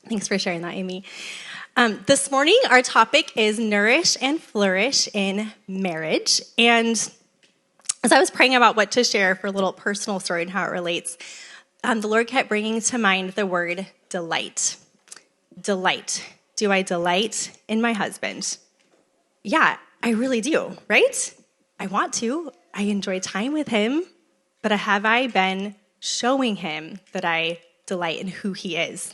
Thanks for sharing that, Amy. This morning, our topic is Nourish and Flourish in marriage. And as I was praying about what to share for a little personal story and how it relates, the Lord kept bringing to mind the word delight. Delight. Do I delight in my husband? Yeah, I really do, right? I want to. I enjoy time with him, but have I been showing him that I delight in who he is?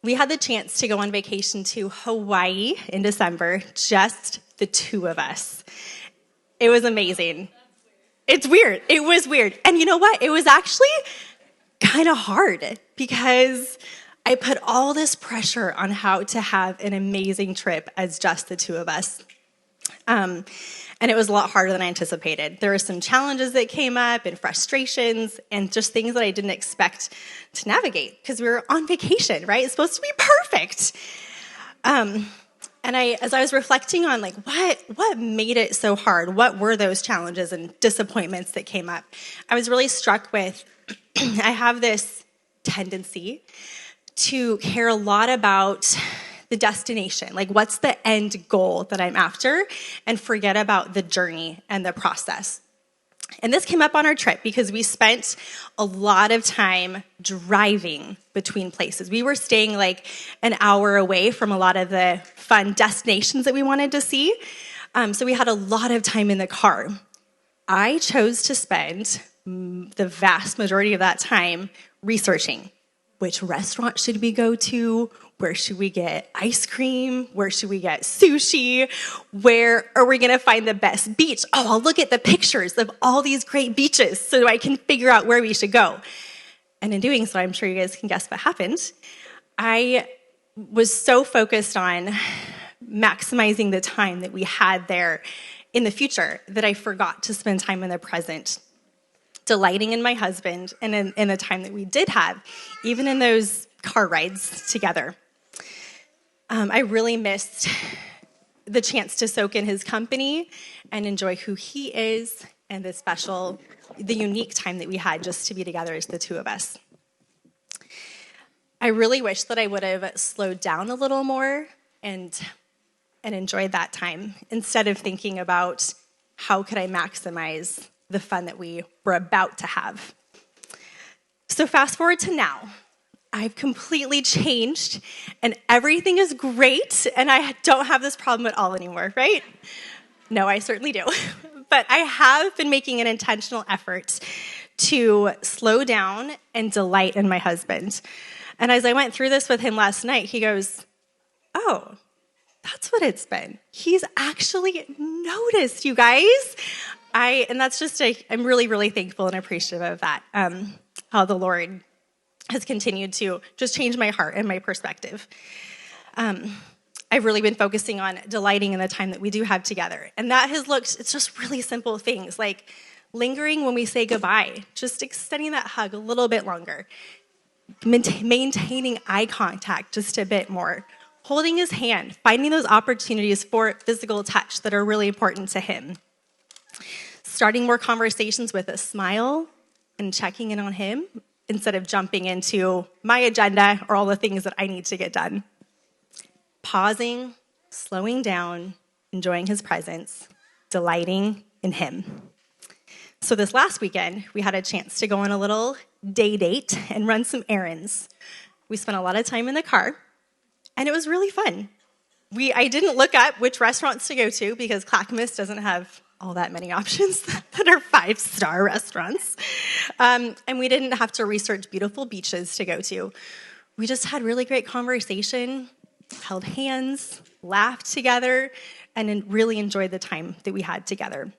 We had the chance to go on vacation to Hawaii in December, just the two of us. It was amazing. It's weird. It was weird. And you know what? It was actually kind of hard because I put all this pressure on how to have an amazing trip as just the two of us. And it was a lot harder than I anticipated. There were some challenges that came up and frustrations and just things that I didn't expect to navigate because we were on vacation, right? It's supposed to be perfect. And as I was reflecting on like what made it so hard, what were those challenges and disappointments that came up, I was really struck with I have this tendency to care a lot about the destination, like what's the end goal that I'm after, and forget about the journey and the process. And this came up on our trip because we spent a lot of time driving between places. We were staying like an hour away from a lot of the fun destinations that we wanted to see. So we had a lot of time in the car. I chose to spend the vast majority of that time researching which restaurant should we go to, where should we get ice cream, where should we get sushi, where are we going to find the best beach? Oh, I'll look at the pictures of all these great beaches so I can figure out where we should go. And in doing so, I'm sure you guys can guess what happened. I was so focused on maximizing the time that we had there in the future that I forgot to spend time in the present, delighting in my husband and in the time that we did have, even in those car rides together. I really missed the chance to soak in his company and enjoy who he is and the unique time that we had just to be together as the two of us. I really wish that I would have slowed down a little more and enjoyed that time instead of thinking about how could I maximize the fun that we were about to have. So fast forward to now. I've completely changed, and everything is great, and I don't have this problem at all anymore, right? No, I certainly do. But I have been making an intentional effort to slow down and delight in my husband. And as I went through this with him last night, he goes, oh, that's what it's been. He's actually noticed, you guys. And that's just, I'm really, really thankful and appreciative of that, how the Lord has continued to just change my heart and my perspective. I've really been focusing on delighting in the time that we do have together. And that has it's just really simple things like lingering when we say goodbye, just extending that hug a little bit longer, maintaining eye contact just a bit more, holding his hand, finding those opportunities for physical touch that are really important to him. Starting more conversations with a smile and checking in on him instead of jumping into my agenda or all the things that I need to get done. Pausing, slowing down, enjoying his presence, delighting in him. So this last weekend, we had a chance to go on a little day date and run some errands. We spent a lot of time in the car, and it was really fun. I didn't look up which restaurants to go to because Clackamas doesn't have all that many options that are 5-star restaurants. And we didn't have to research beautiful beaches to go to. We just had really great conversation, held hands, laughed together, and really enjoyed the time that we had together.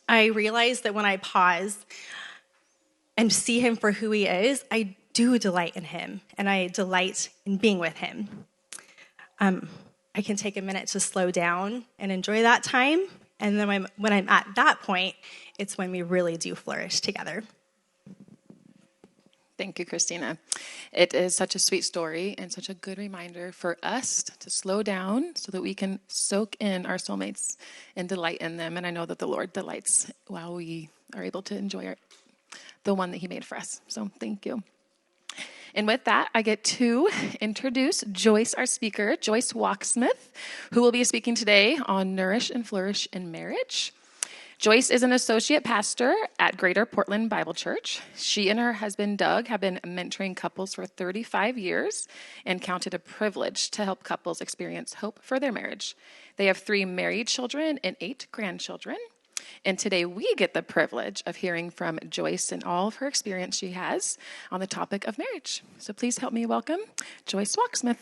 I realized that when I pause and see him for who he is, I do delight in him, and I delight in being with him. I can take a minute to slow down and enjoy that time. And then when I'm at that point, it's when we really do flourish together. Thank you, Christina. It is such a sweet story and such a good reminder for us to slow down so that we can soak in our soulmates and delight in them. And I know that the Lord delights while we are able to enjoy the one that he made for us. So thank you. And with that, I get to introduce Joyce, our speaker, Joyce Wachsmuth, who will be speaking today on Nourish and Flourish in Marriage. Joyce is an associate pastor at Greater Portland Bible Church. She and her husband, Doug, have been mentoring couples for 35 years and count it a privilege to help couples experience hope for their marriage. They have 3 married children and 8 grandchildren. And today we get the privilege of hearing from Joyce and all of her experience she has on the topic of marriage. So please help me welcome Joyce Wachsmuth.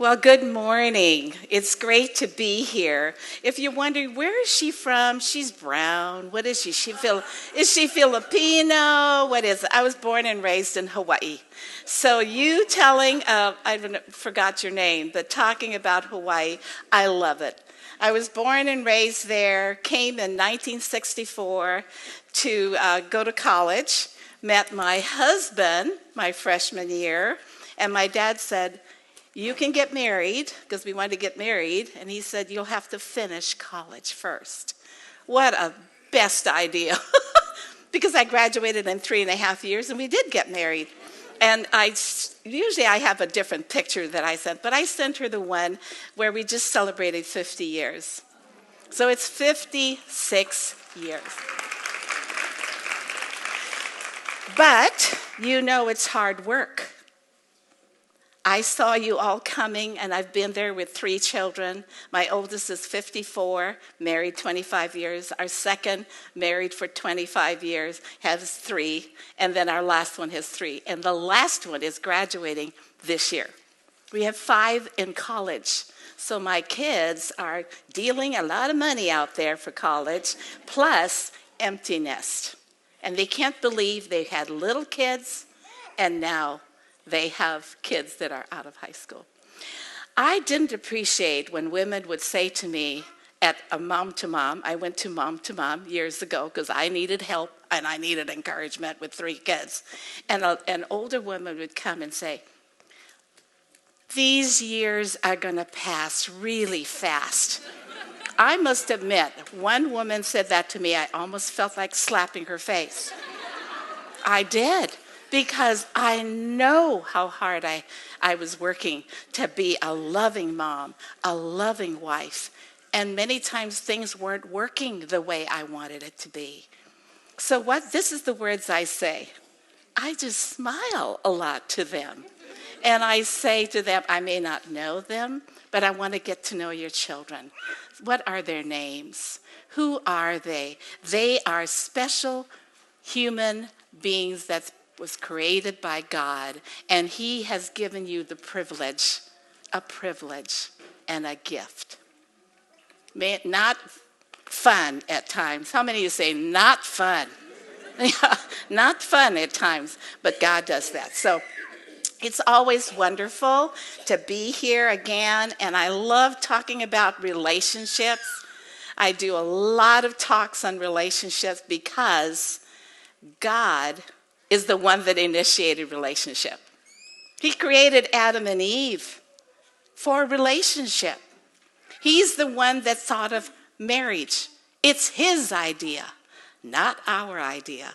Well, good morning. It's great to be here. If you're wondering, where is she from? She's brown. What is she? Is she Filipino? What is it? I was born and raised in Hawaii. So you telling, I forgot your name, but talking about Hawaii, I love it. I was born and raised there, came in 1964 to go to college, met my husband my freshman year, and my dad said, you can get married, because we wanted to get married, and he said, you'll have to finish college first. What a best idea, because I graduated in 3.5 years, and we did get married. And usually I have a different picture that I sent, but I sent her the one where we just celebrated 50 years. So it's 56 years. But you know it's hard work. I saw you all coming, and I've been there with 3 children. My oldest is 54, married 25 years. Our second, married for 25 years, has 3. And then our last one has 3. And the last one is graduating this year. We have 5 in college. So my kids are dealing a lot of money out there for college, plus empty nest. And they can't believe they had little kids, and now they have kids that are out of high school. I didn't appreciate when women would say to me at a mom to mom, I went to mom years ago because I needed help and I needed encouragement with 3 kids. And an older woman would come and say, these years are going to pass really fast. I must admit, one woman said that to me, I almost felt like slapping her face. I did. Because I know how hard I was working to be a loving mom, a loving wife. And many times things weren't working the way I wanted it to be. So this is the words I say. I just smile a lot to them. And I say to them, I may not know them, but I want to get to know your children. What are their names? Who are they? They are special human beings that was created by God, and he has given you the privilege, a privilege and a gift. Not fun at times. How many of you say not fun? Not fun at times, but God does that. So it's always wonderful to be here again, and I love talking about relationships. I do a lot of talks on relationships because God is the one that initiated relationship. He created Adam and Eve for a relationship. He's the one that thought of marriage. It's his idea, not our idea.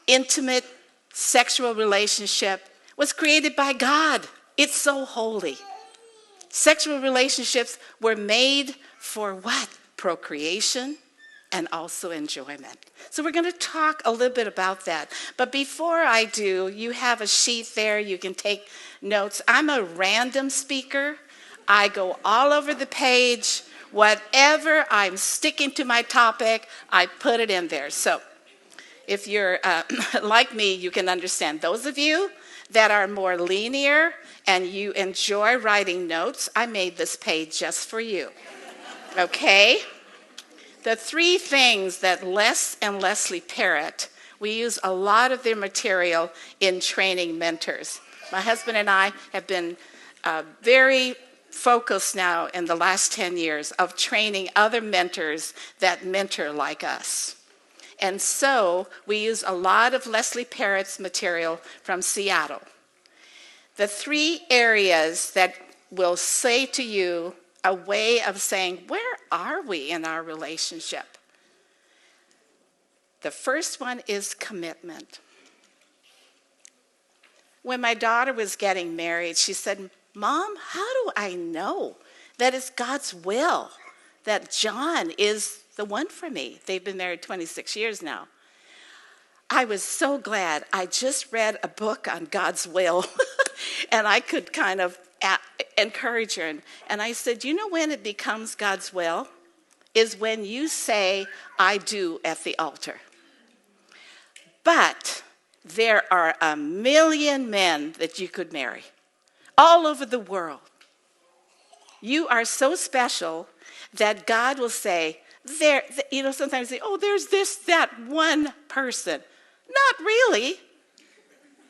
Intimate sexual relationship was created by God. It's so holy. Sexual relationships were made for what? Procreation and also enjoyment. So we're going to talk a little bit about that. But before I do, you have a sheet there. You can take notes. I'm a random speaker. I go all over the page. Whatever I'm sticking to my topic, I put it in there. So if you're like me, you can understand. Those of you that are more linear and you enjoy writing notes, I made this page just for you. Okay? The 3 things that Les and Leslie Parrott, we use a lot of their material in training mentors. My husband and I have been very focused now in the last 10 years of training other mentors that mentor like us. And so we use a lot of Leslie Parrott's material from Seattle. The 3 areas that will say to you a way of saying, where are we in our relationship? The first one is commitment. When my daughter was getting married, she said, Mom, how do I know that it's God's will that John is the one for me? They've been married 26 years now. I was so glad. I just read a book on God's will, and I could kind of encourage her. And I said, you know when it becomes God's will? Is when you say, I do at the altar. But there are 1 million men that you could marry all over the world. You are so special that God will say, sometimes say, oh, there's that one person. Not really.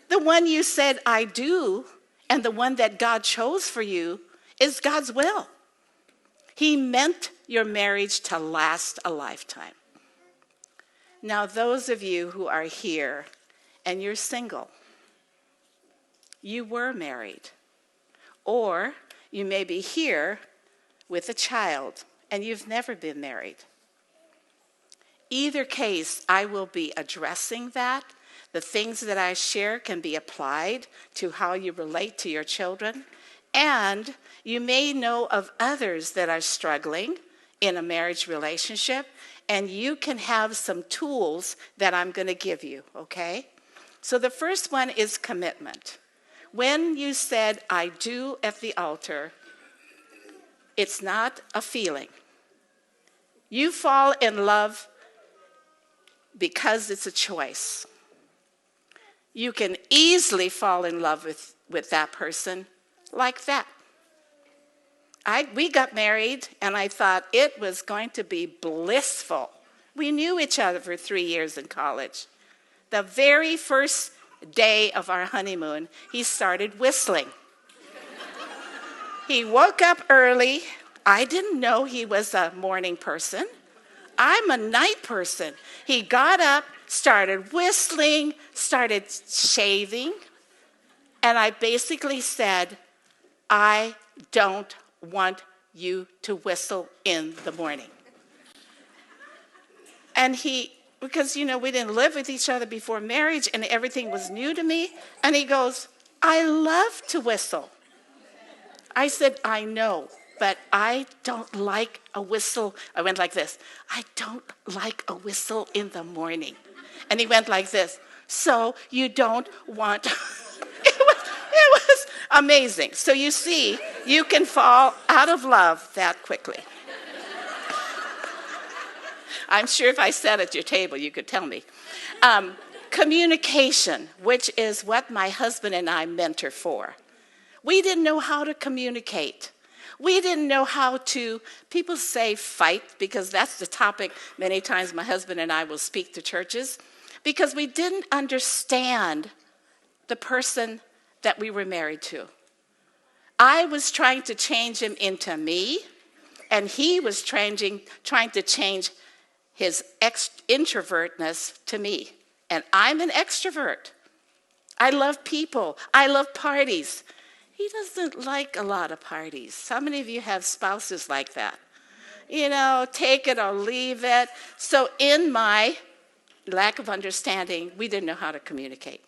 The one you said, I do, and the one that God chose for you is God's will. He meant your marriage to last a lifetime. Now, those of you who are here and you're single, you were married, or you may be here with a child and you've never been married. Either case, I will be addressing that. The things that I share can be applied to how you relate to your children. And you may know of others that are struggling in a marriage relationship, and you can have some tools that I'm going to give you, okay? So the first one is commitment. When you said, I do at the altar, it's not a feeling. You fall in love because it's a choice. You can easily fall in love with that person like that. We got married, and I thought it was going to be blissful. We knew each other for 3 years in college. The very first day of our honeymoon, he started whistling. He woke up early. I didn't know he was a morning person. I'm a night person. He got up, started whistling, started shaving, and I basically said, I don't want you to whistle in the morning. And because, we didn't live with each other before marriage and everything was new to me, and he goes, I love to whistle. I said, I know, but I don't like a whistle. I went like this. I don't like a whistle in the morning. And he went like this. So you don't want... It was amazing. So you see, you can fall out of love that quickly. I'm sure if I sat at your table, you could tell me. Communication, which is what my husband and I mentor for. We didn't know how to communicate. We didn't know how to, people say fight, because that's the topic many times my husband and I will speak to churches, because we didn't understand the person that we were married to. I was trying to change him into me, and he was trying to change his introvertness to me. And I'm an extrovert. I love people. I love parties. He doesn't like a lot of parties. How many of you have spouses like that? Take it or leave it. So in my lack of understanding, we didn't know how to communicate.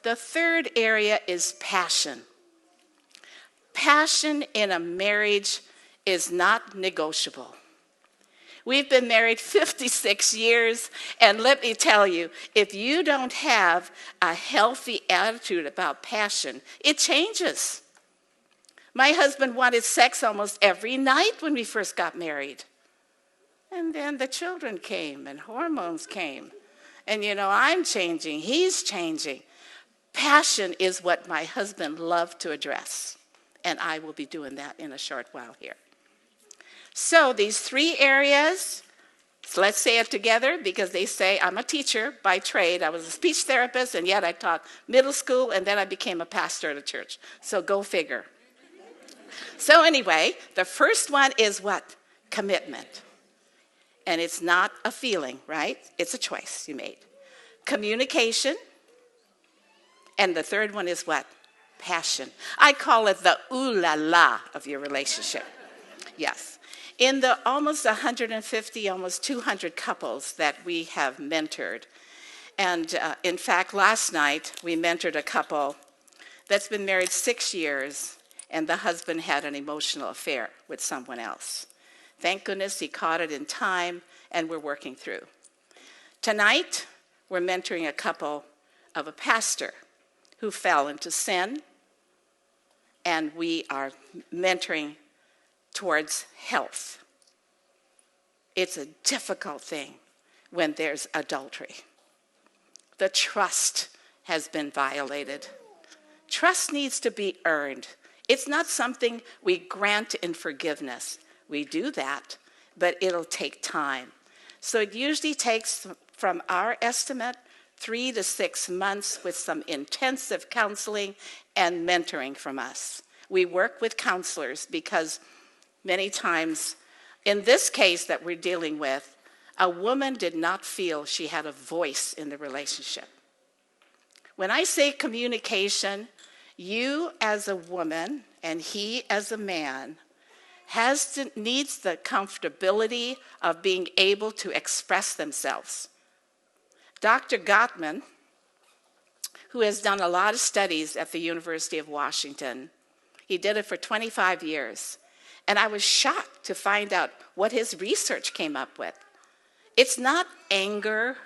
The third area is passion. Passion in a marriage is not negotiable. We've been married 56 years, and let me tell you, if you don't have a healthy attitude about passion, it changes. My husband wanted sex almost every night when we first got married. And then the children came, and hormones came. And I'm changing, he's changing. Passion is what my husband loved to address, and I will be doing that in a short while here. So these 3 areas, so let's say it together, because they say I'm a teacher by trade. I was a speech therapist, and yet I taught middle school, and then I became a pastor at a church. So go figure. So anyway, the first one is what? Commitment. and it's not a feeling, right? It's a choice you made. Communication, and the third one is what? Passion. I call it the ooh la la of your relationship. Yes. In the almost 150, almost 200 couples that we have mentored, and in fact, last night we mentored a couple that's been married 6 years, and the husband had an emotional affair with someone else. Thank goodness he caught it in time, and we're working through. Tonight, we're mentoring a couple of a pastor who fell into sin, and we are mentoring towards health. It's a difficult thing when there's adultery. The trust has been violated. Trust needs to be earned. It's not something we grant in forgiveness. We do that, but it'll take time. So it usually takes, from our estimate, 3 to 6 months with some intensive counseling and mentoring from us. We work with counselors because many times, in this case that we're dealing with, a woman did not feel she had a voice in the relationship. When I say communication, you as a woman and he as a man needs the comfortability of being able to express themselves. Dr. Gottman, who has done a lot of studies at the University of Washington, he did it for 25 years. And I was shocked to find out what his research came up with. It's not anger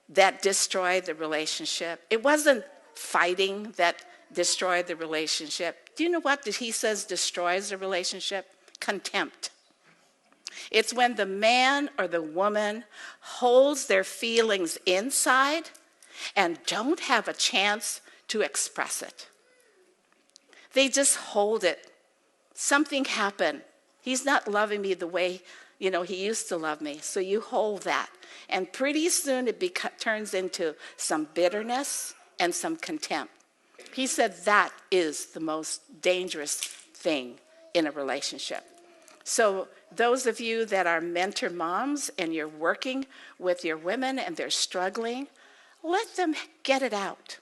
that destroyed the relationship. It wasn't fighting that destroyed the relationship. Do you know what he says destroys the relationship? Contempt. It's when the man or the woman holds their feelings inside and don't have a chance to express it. They just hold it. Something happened. He's not loving me the way, he used to love me. So you hold that. And pretty soon it turns into some bitterness and some contempt. He said that is the most dangerous thing in a relationship. So those of you that are mentor moms and you're working with your women and they're struggling, let them get it out.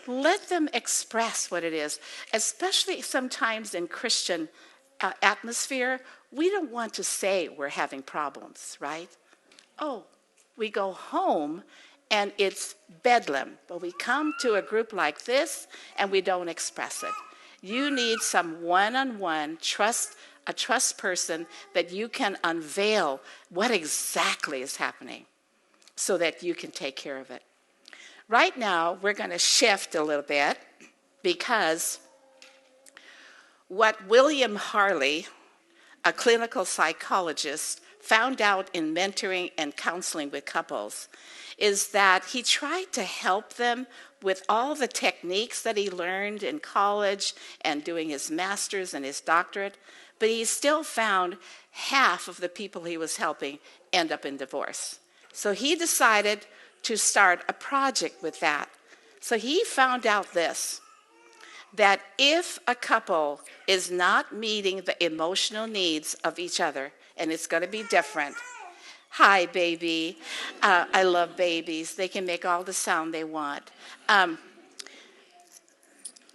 Let them express what it is, especially sometimes in Christian atmosphere. We don't want to say we're having problems, right? Oh, we go home and it's bedlam, but we come to a group like this and we don't express it. You need some one-on-one a trust person that you can unveil what exactly is happening so that you can take care of it. Right now, we're going to shift a little bit because what William Harley, a clinical psychologist, found out in mentoring and counseling with couples is that he tried to help them with all the techniques that he learned in college and doing his master's and his doctorate, but he still found half of the people he was helping end up in divorce. So he decided to start a project with that. So he found out this, that if a couple is not meeting the emotional needs of each other, and it's going to be different. Hi, baby. I love babies. They can make all the sound they want.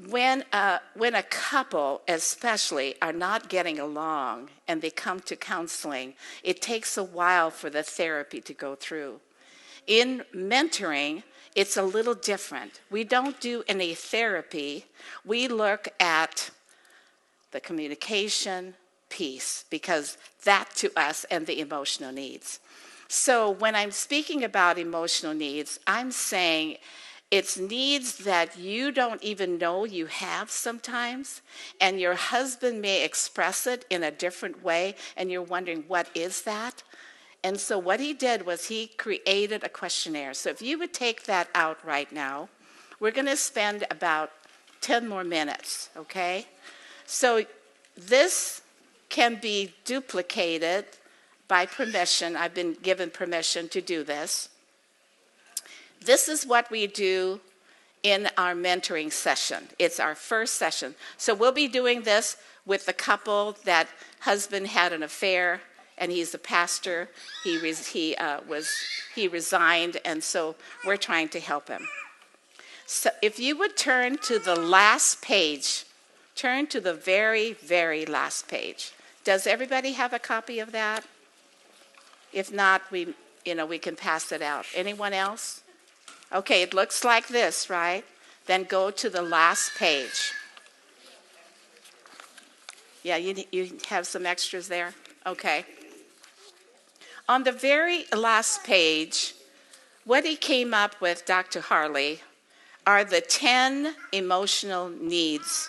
When a couple, especially, are not getting along and they come to counseling, it takes a while for the therapy to go through. In mentoring, it's a little different. We don't do any therapy. We look at the communication piece because that to us and the emotional needs. So when I'm speaking about emotional needs, I'm saying it's needs that you don't even know you have sometimes, and your husband may express it in a different way, and you're wondering, what is that? And so what he did was he created a questionnaire. So if you would take that out right now, we're going to spend about 10 more minutes, okay? So this can be duplicated by permission. I've been given permission to do this. This is what we do in our mentoring session. It's our first session. So we'll be doing this with the couple that husband had an affair and he's a pastor. He resigned, and so we're trying to help him. So if you would turn to the last page, turn to the very, very last page. Does everybody have a copy of that? If not, we can pass it out. Anyone else? Okay, it looks like this, right? Then go to the last page. Yeah, you have some extras there? Okay. On the very last page, what he came up with, Dr. Harley, are the 10 emotional needs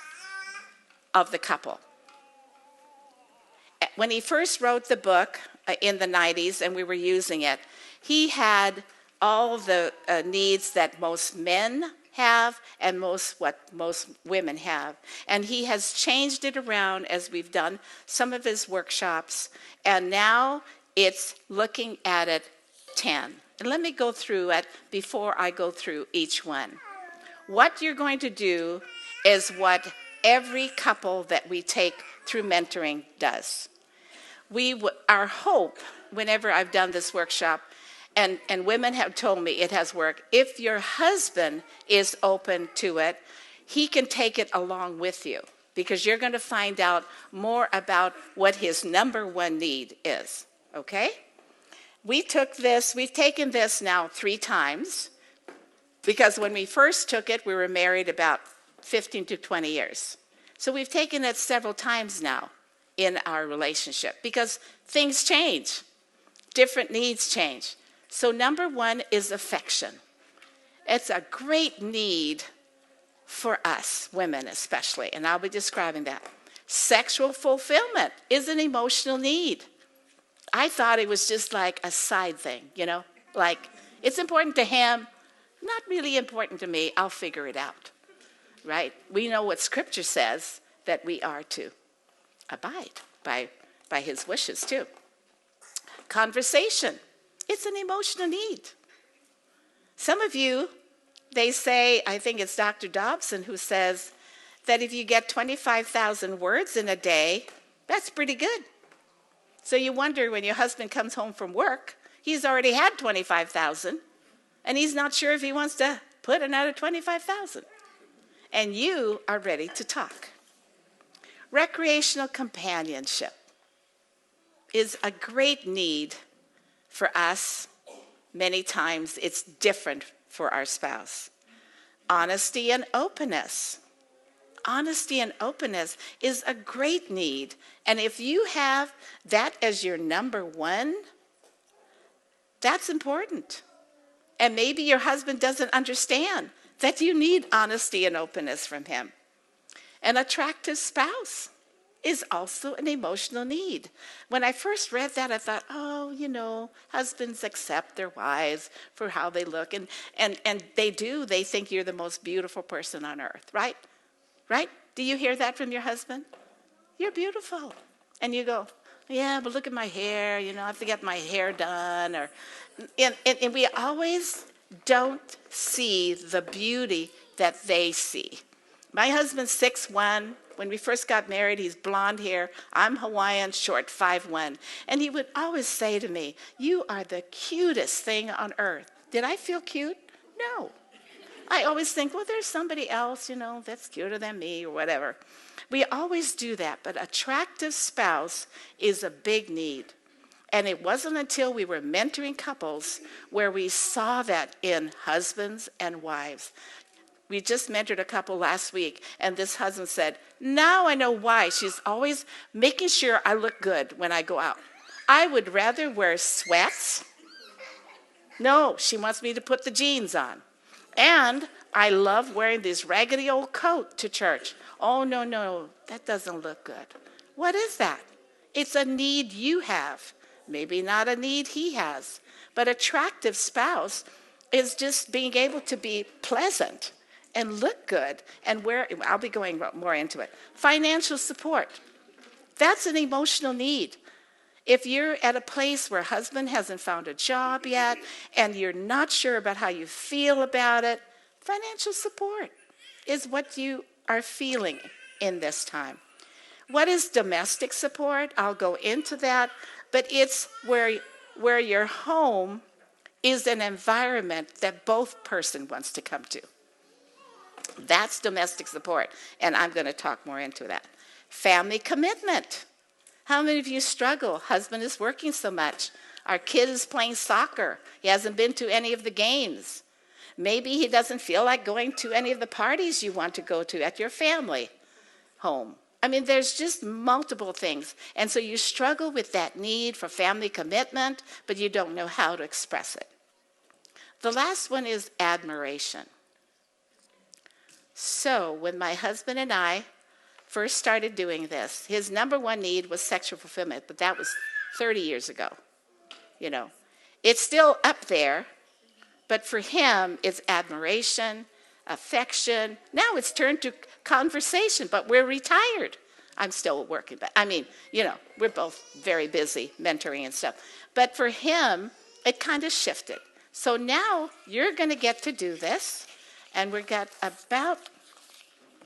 of the couple. When he first wrote the book in the 90s and we were using it, he had all the needs that most men have and what most women have. And he has changed it around as we've done some of his workshops. And now it's looking at it 10. And let me go through it before I go through each one. What you're going to do is what every couple that we take through mentoring does. Our hope, whenever I've done this workshop, and women have told me it has worked, if your husband is open to it, he can take it along with you, because you're going to find out more about what his number one need is, okay? We've taken this now 3 times, because when we first took it, we were married about 15 to 20 years. So we've taken it several times now in our relationship, because things change. Different needs change. So number 1 is affection. It's a great need for us, women especially, and I'll be describing that. Sexual fulfillment is an emotional need. I thought it was just like a side thing, like it's important to him, not really important to me, I'll figure it out, right? We know what Scripture says, that we are to abide by his wishes too. Conversation, it's an emotional need. Some of you, they say, I think it's Dr. Dobson who says that if you get 25,000 words in a day, that's pretty good. So you wonder when your husband comes home from work, he's already had 25,000, and he's not sure if he wants to put another 25,000. And you are ready to talk. Recreational companionship is a great need for us. Many times it's different for our spouse. Honesty and openness. Honesty and openness is a great need. And if you have that as your number 1, that's important. And maybe your husband doesn't understand that you need honesty and openness from him. An attractive spouse is also an emotional need. When I first read that, I thought, husbands accept their wives for how they look. And they do. They think you're the most beautiful person on earth, right? Right? Do you hear that from your husband? You're beautiful. And you go, yeah, but look at my hair. I have to get my hair done. And we always don't see the beauty that they see. My husband's 6'1". When we first got married, he's blonde hair. I'm Hawaiian, short, 5'1". And he would always say to me, you are the cutest thing on earth. Did I feel cute? No. I always think, well, there's somebody else, that's cuter than me or whatever. We always do that, but attractive spouse is a big need. And it wasn't until we were mentoring couples where we saw that in husbands and wives. We just mentored a couple last week, and this husband said, now I know why she's always making sure I look good when I go out. I would rather wear sweats. No, she wants me to put the jeans on. And I love wearing this raggedy old coat to church. Oh, no, that doesn't look good. What is that? It's a need you have. Maybe not a need he has. But attractive spouse is just being able to be pleasant and look good, and I'll be going more into it. Financial support. That's an emotional need. If you're at a place where husband hasn't found a job yet, and you're not sure about how you feel about it, financial support is what you are feeling in this time. What is domestic support? I'll go into that but it's where your home is an environment that both person wants to come to. That's domestic support, and I'm going to talk more into that. Family commitment. How many of you struggle? Husband is working so much. Our kid is playing soccer. He hasn't been to any of the games. Maybe he doesn't feel like going to any of the parties you want to go to at your family home. I mean, there's just multiple things. And so you struggle with that need for family commitment, but you don't know how to express it. The last one is admiration. So when my husband and I first started doing this, his number one need was sexual fulfillment, but that was 30 years ago. You know, it's still up there, but for him, it's admiration, affection. Now it's turned to conversation, but we're retired. I'm still working, but I mean, you know, we're both very busy mentoring and stuff. But for him, it kind of shifted. So now you're going to get to do this, and we've got about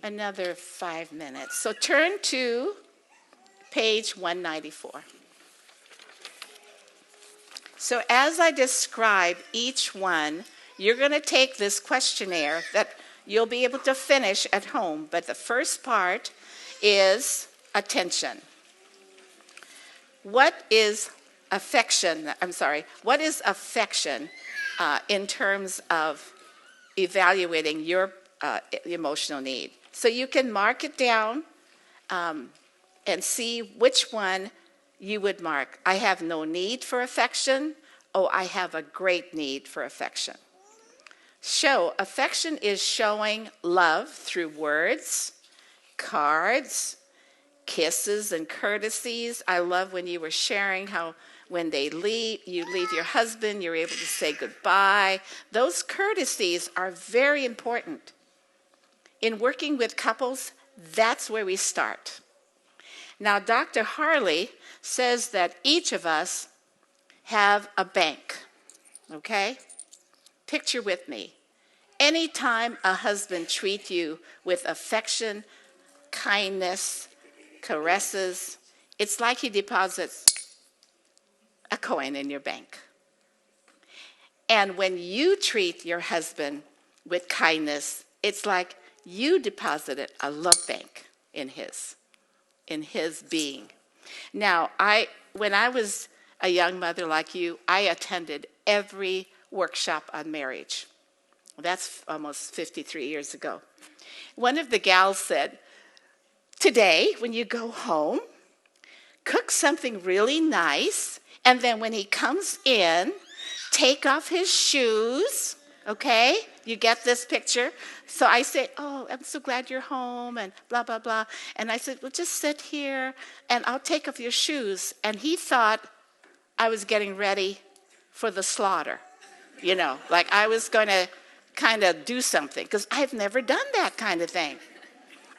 another 5 minutes. So turn to page 194. So as I describe each one, you're going to take this questionnaire that you'll be able to finish at home. But the first part is attention. What is affection? What is affection in terms of evaluating your emotional need? So you can mark it down and see which one you would mark. I have no need for affection. Oh, I have a great need for affection. Affection is showing love through words, cards, kisses, and courtesies. I love when you were sharing how when you leave your husband, you're able to say goodbye. Those courtesies are very important. In working with couples, that's where we start. Now, Dr. Harley says that each of us have a bank, okay? Picture with me. Anytime a husband treats you with affection, kindness, caresses, it's like he deposits a coin in your bank. And when you treat your husband with kindness, it's like you deposited a love bank in his being. Now, when I was a young mother like you, I attended every workshop on marriage. That's almost 53 years ago. One of the gals said, today, when you go home, cook something really nice, and then when he comes in, take off his shoes, okay? You get this picture? So I say, oh, I'm so glad you're home, and blah, blah, blah. And I said, well, just sit here, and I'll take off your shoes. And he thought I was getting ready for the slaughter, you know, like I was going to kind of do something, because I've never done that kind of thing.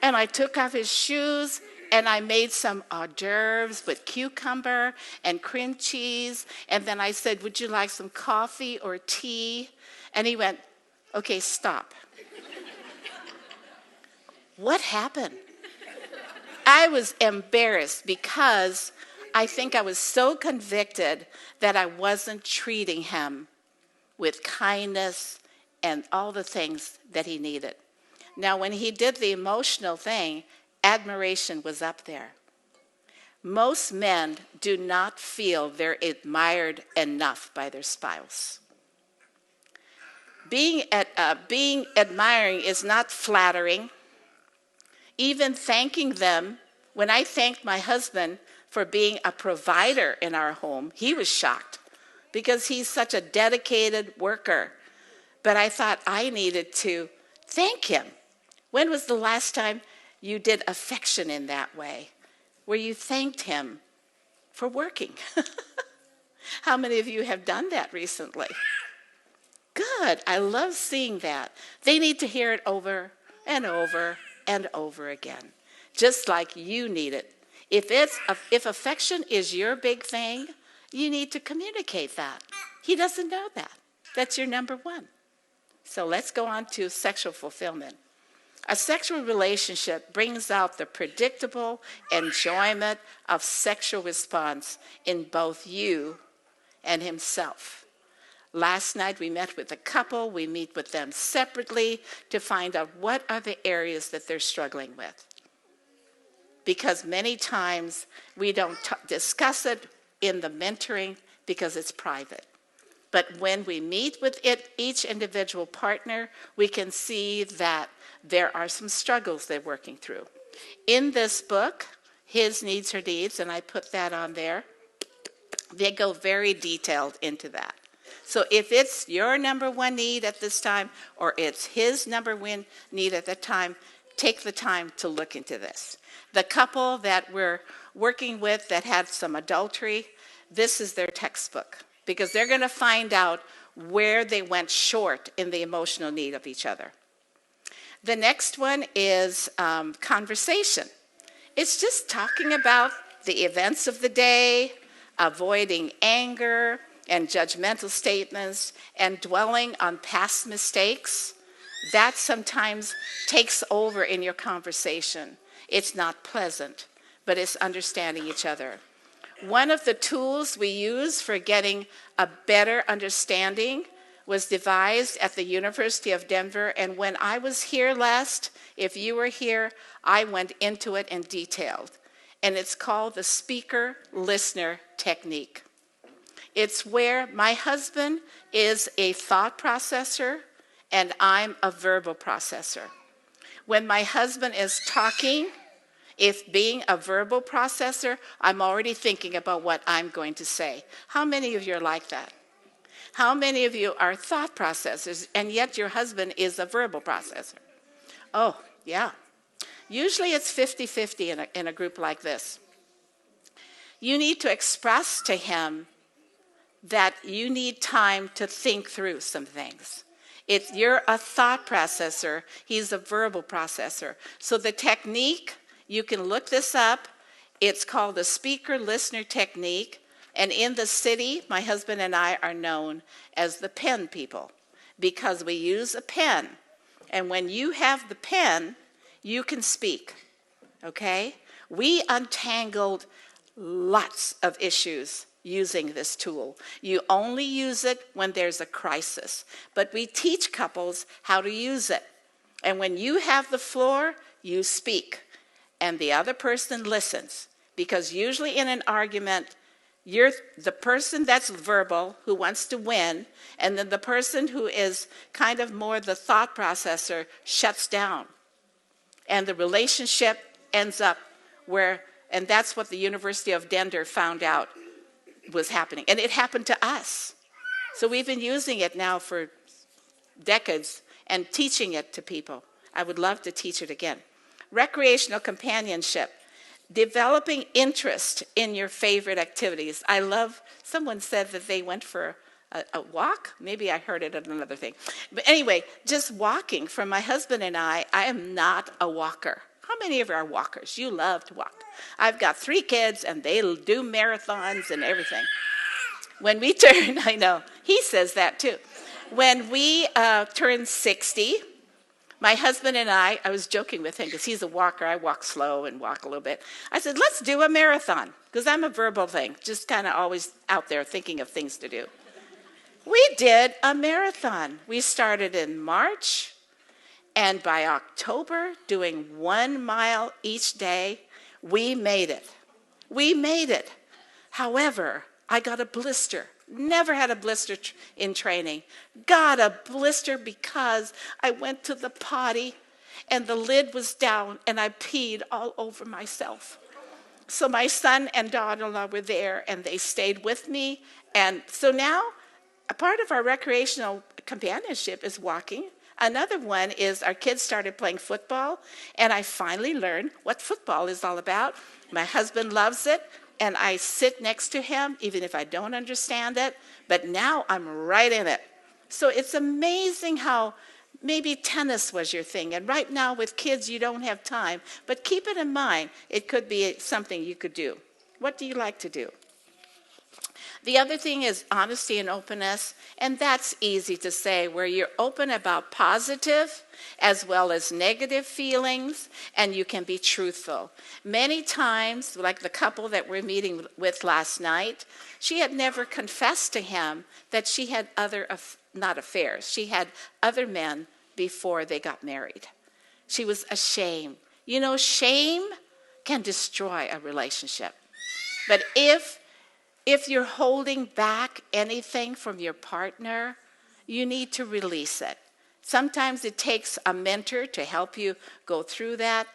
And I took off his shoes, and I made some hors d'oeuvres with cucumber and cream cheese. And then I said, would you like some coffee or tea? And he went, okay, stop. What happened? I was embarrassed because I think I was so convicted that I wasn't treating him with kindness and all the things that he needed. Now, when he did the emotional thing, admiration was up there. Most men do not feel they're admired enough by their spouse. Being admiring is not flattering. Even thanking them, when I thanked my husband for being a provider in our home, he was shocked because he's such a dedicated worker. But I thought I needed to thank him. When was the last time you did affection in that way, where you thanked him for working? How many of you have done that recently? Good. I love seeing that. They need to hear it over and over and over again, just like you need it. If affection is your big thing, you need to communicate that. He doesn't know that. That's your number one. So let's go on to sexual fulfillment. A sexual relationship brings out the predictable enjoyment of sexual response in both you and himself. Last night we met with a couple. We meet with them separately to find out what are the areas that they're struggling with. Because many times we don't discuss it in the mentoring because it's private. But when we meet with each individual partner, we can see that there are some struggles they're working through. In this book, His Needs, Her Needs, and I put that on there, they go very detailed into that. So if it's your number one need at this time, or it's his number one need at the time, take the time to look into this. The couple that we're working with that had some adultery, this is their textbook, because they're going to find out where they went short in the emotional need of each other. The next one is conversation. It's just talking about the events of the day, avoiding anger and judgmental statements, and dwelling on past mistakes. That sometimes takes over in your conversation. It's not pleasant, but it's understanding each other. One of the tools we use for getting a better understanding was devised at the University of Denver, and when I was here last, if you were here, I went into it in detail. And it's called the speaker-listener technique. It's where my husband is a thought processor and I'm a verbal processor. When my husband is talking, if being a verbal processor, I'm already thinking about what I'm going to say. How many of you are like that? How many of you are thought processors and yet your husband is a verbal processor? Oh, yeah. Usually it's 50-50 in a group like this. You need to express to him that you need time to think through some things. You're a thought processor, he's a verbal processor. So the technique, you can look this up, it's called the speaker-listener technique, and in the city, my husband and I are known as the pen people because we use a pen. And when you have the pen, you can speak, okay? We untangled lots of issues using this tool. You only use it when there's a crisis. But we teach couples how to use it. And when you have the floor, you speak. And the other person listens. Because usually in an argument, you're the person that's verbal who wants to win, and then the person who is kind of more the thought processor shuts down. And the relationship ends up where, and that's what the University of Denver found out was happening. And it happened to us. So we've been using it now for decades and teaching it to people. I would love to teach it again. Recreational companionship. Developing interest in your favorite activities. I love, someone said that they went for a walk. Maybe I heard it at another thing. But anyway, just walking. For my husband and I am not a walker. How many of you are walkers? You love to walk. I've got 3 kids and they do marathons and everything. When we turn, I know, he says that too. When we turned 60, my husband and I was joking with him because he's a walker. I walk slow and walk a little bit. I said, let's do a marathon because I'm a verbal thing, just kind of always out there thinking of things to do. We did a marathon. We started in March, and by October, doing 1 mile each day, we made it. We made it. However, I got a blister. Never had a blister in training. Got a blister because I went to the potty and the lid was down and I peed all over myself. So my son and daughter-in-law were there and they stayed with me. And so now a part of our recreational companionship is walking. Another one is our kids started playing football and I finally learned what football is all about. My husband loves it. And I sit next to him, even if I don't understand it, but now I'm right in it. So it's amazing how maybe tennis was your thing, and right now with kids you don't have time, but keep it in mind, it could be something you could do. What do you like to do? The other thing is honesty and openness, and that's easy to say, where you're open about positive as well as negative feelings, and you can be truthful. Many times, like the couple that we're meeting with last night, she had never confessed to him that she had not affairs, she had other men before they got married. She was ashamed. You know, shame can destroy a relationship. But if you're holding back anything from your partner, you need to release it. Sometimes it takes a mentor to help you go through that.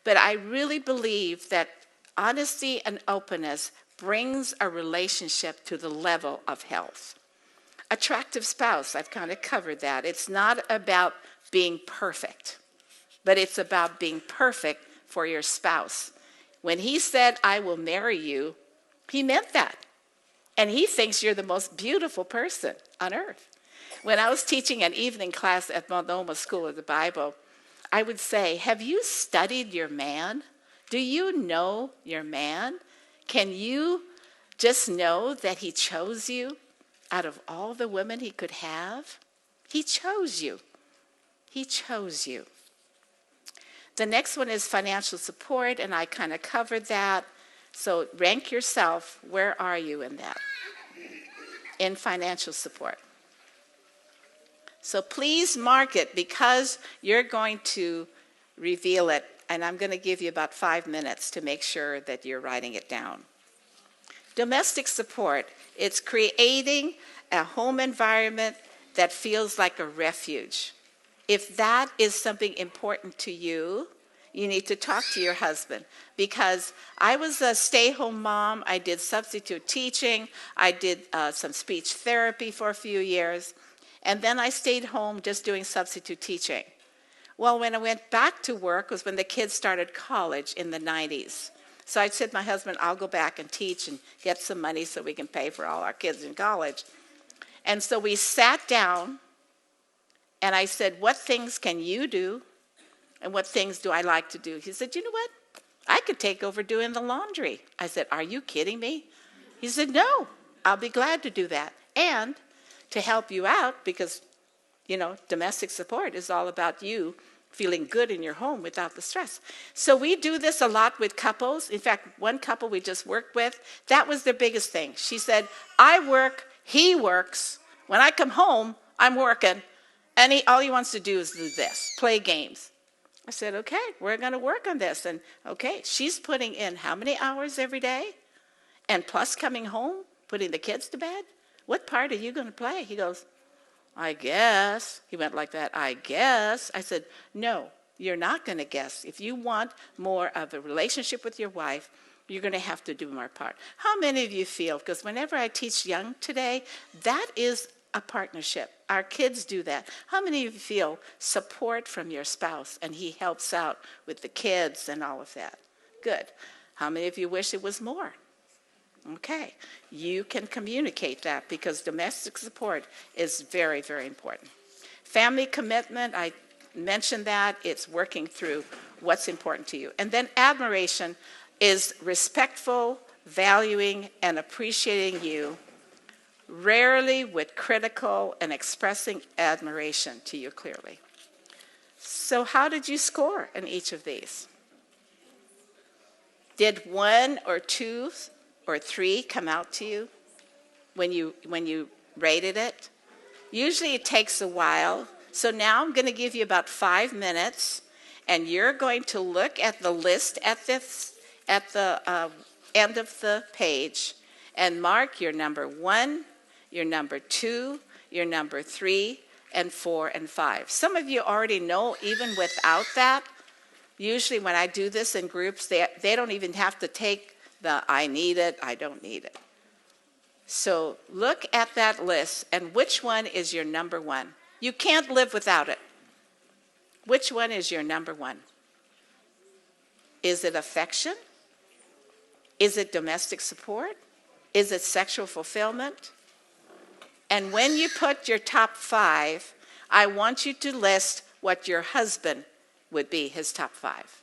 But I really believe that honesty and openness brings a relationship to the level of health. Attractive spouse, I've kind of covered that. It's not about being perfect, but it's about being perfect for your spouse. When he said, "I will marry you," he meant that. And he thinks you're the most beautiful person on earth. When I was teaching an evening class at Monoma School of the Bible, I would say, have you studied your man? Do you know your man? Can you just know that he chose you out of all the women he could have? He chose you. He chose you. The next one is financial support, and I kind of covered that. So rank yourself. Where are you in that? In financial support. So please mark it, because you're going to reveal it, and I'm going to give you about 5 minutes to make sure that you're writing it down. Domestic support, it's creating a home environment that feels like a refuge. If that is something important to you, you need to talk to your husband, because I was a stay-home mom. I did substitute teaching. I did some speech therapy for a few years. And then I stayed home just doing substitute teaching. Well, when I went back to work was when the kids started college in the 90s. So I said to my husband, I'll go back and teach and get some money so we can pay for all our kids in college. And so we sat down, and I said, what things can you do? And what things do I like to do? He said, you know what? I could take over doing the laundry. I said, are you kidding me? He said, no, I'll be glad to do that. And to help you out, because, you know, domestic support is all about you feeling good in your home without the stress. So we do this a lot with couples. In fact, one couple we just worked with, that was their biggest thing. She said, I work, he works. When I come home, I'm working. And all he wants to do is do this, play games. I said, okay, we're going to work on this. And okay, she's putting in how many hours every day? And plus coming home, putting the kids to bed? What part are you going to play? He goes, I guess. He went like that, I guess. I said, no, you're not going to guess. If you want more of a relationship with your wife, you're going to have to do more part. How many of you feel, because whenever I teach young today, that is a partnership. Our kids do that. How many of you feel support from your spouse and he helps out with the kids and all of that? Good. How many of you wish it was more? Okay, you can communicate that, because domestic support is very, very important. Family commitment, I mentioned that. It's working through what's important to you. And then admiration is respectful, valuing, and appreciating you, rarely with critical and expressing admiration to you clearly. So how did you score in each of these? Did 1 or 2 or 3 come out to you when you rated it? Usually it takes a while. So now I'm going to give you about 5 minutes, and you're going to look at the list at the end of the page and mark your number 1, your number 2, your number 3, and 4 and 5. Some of you already know, even without that. Usually when I do this in groups, they don't even have to take the I need it, I don't need it. So look at that list, and which one is your number 1? You can't live without it. Which one is your number 1? Is it affection? Is it domestic support? Is it sexual fulfillment? And when you put your top 5, I want you to list what your husband would be his top 5.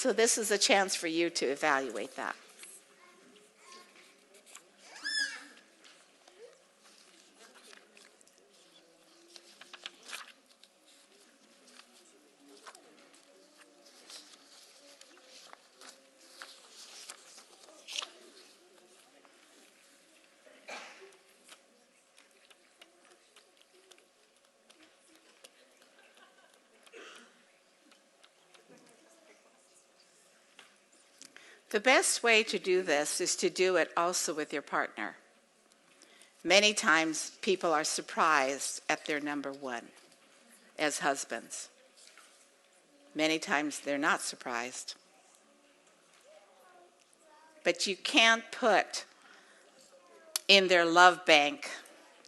So this is a chance for you to evaluate that. The best way to do this is to do it also with your partner. Many times people are surprised at their number one as husbands. Many times they're not surprised. But you can't put in their love bank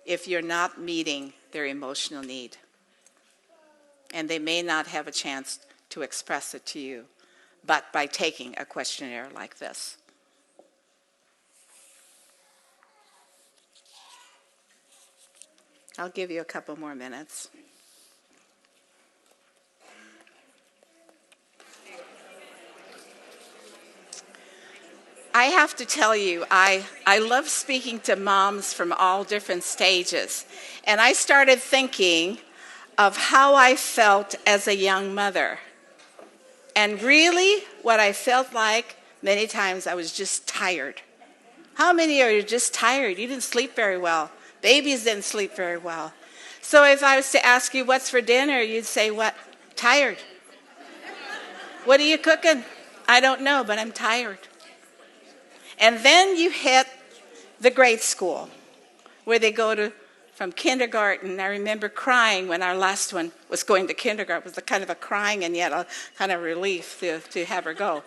if you're not meeting their emotional need. And they may not have a chance to express it to you, but by taking a questionnaire like this. I'll give you a couple more minutes. I have to tell you, I love speaking to moms from all different stages. And I started thinking of how I felt as a young mother. And really, what I felt like, many times I was just tired. How many are you just tired? You didn't sleep very well. Babies didn't sleep very well. So if I was to ask you what's for dinner, you'd say, what? Tired. What are you cooking? I don't know, but I'm tired. And then you hit the grade school, where they go to from kindergarten. I remember crying when our last one was going to kindergarten. It was a kind of a crying and yet a kind of relief to have her go.